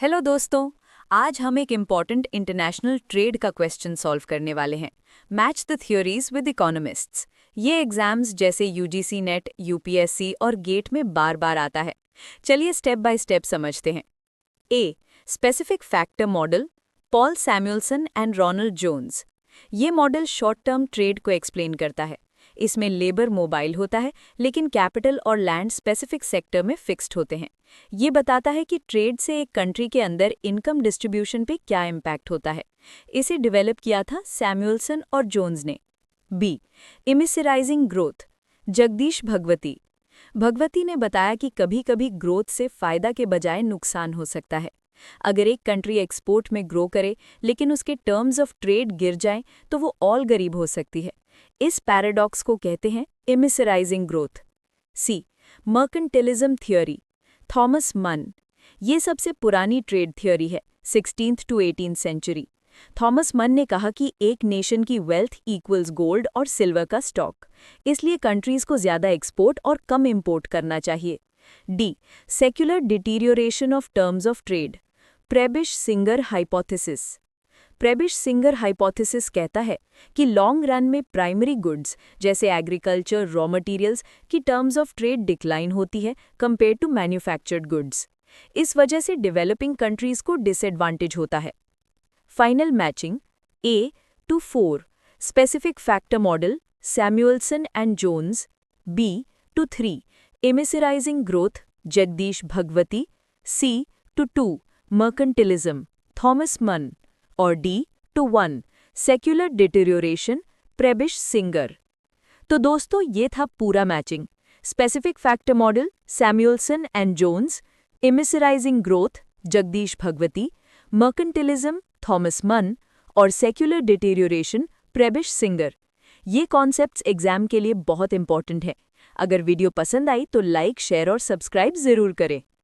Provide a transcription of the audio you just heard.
Hello दोस्तों। आज हम एक इम्पॉर्टेंट इंटरनेशनल ट्रेड का क्वेश्चन सॉल्व करने वाले हैं। Match the theories with economists. ये एग्जाम्स जैसे यूजीसी नेट, यूपीएससी और गेट में बार बार आता है। चलिए स्टेप बाय स्टेप समझते हैं। A, specific factor model, Paul Samuelson and Ronald Jones. ये मॉडल शॉर्ट टर्म ट्रेड को एक्सप्लेन करता है। इसमें लेबर मोबाइल होता है, लेकिन कैपिटल और लैंड स्पेसिफिक सेक्टर में फिक्स्ड होते हैं। ये बताता है कि ट्रेड से एक कंट्री के अंदर इनकम डिस्ट्रीब्यूशन पे क्या इम्पैक्ट होता है। इसे डेवलप किया था सैमुअल्सन और जोन्स ने। B, immiserising growth, Jagdish Bhagwati. Bhagwati ने बताया कि कभी कभी ग्रोथ से फायदा के बजाय नुकसान हो सकता है। अगर एक कंट्री एक्सपोर्ट में ग्रो करे लेकिन उसके टर्म्स ऑफ ट्रेड गिर जाएं, तो वो और गरीब हो सकती है। इस पैराडॉक्स को कहते हैं इमिसराइजिंग ग्रोथ। सी, मर्केंटिलिज्म थ्योरी, थॉमस मन। ये सबसे पुरानी ट्रेड थ्योरी है, 16th to 18th century. Thomas मन ने कहा कि एक नेशन की वेल्थ इक्वल्स गोल्ड और सिल्वर का स्टॉक, इसलिए कंट्रीज को ज्यादा एक्सपोर्ट और कम इंपोर्ट करना चाहिए। D, secular deterioration of terms of trade, Prebisch Singer hypothesis. Prebisch Singer hypothesis कहता है कि लॉन्ग रन में प्राइमरी गुड्स जैसे एग्रीकल्चर, रॉ मटेरियल्स की टर्म्स ऑफ ट्रेड डिक्लाइन होती है कंपेयर टू मैन्युफैक्चर्ड गुड्स। इस वजह से डेवलपिंग कंट्रीज को डिसएडवांटेज होता है। Final matching A to 4, specific factor model, Samuelson and Jones. B to 3, immiserising growth, Jagdish Bhagwati. C to 2, mercantilism, Thomas Mun. और D to 1, secular deterioration, Prebisch Singer. तो दोस्तों, ये था पूरा मैचिंग। Specific factor model, Samuelson and Jones. Immiserising growth, Jagdish Bhagwati. Mercantilism, Thomas Mun. और secular deterioration, Prebisch Singer. ये concepts exam के लिए बहुत इंपॉर्टेंट हैं। अगर वीडियो पसंद आई तो लाइक, शेयर और सब्सक्राइब जरूर करें।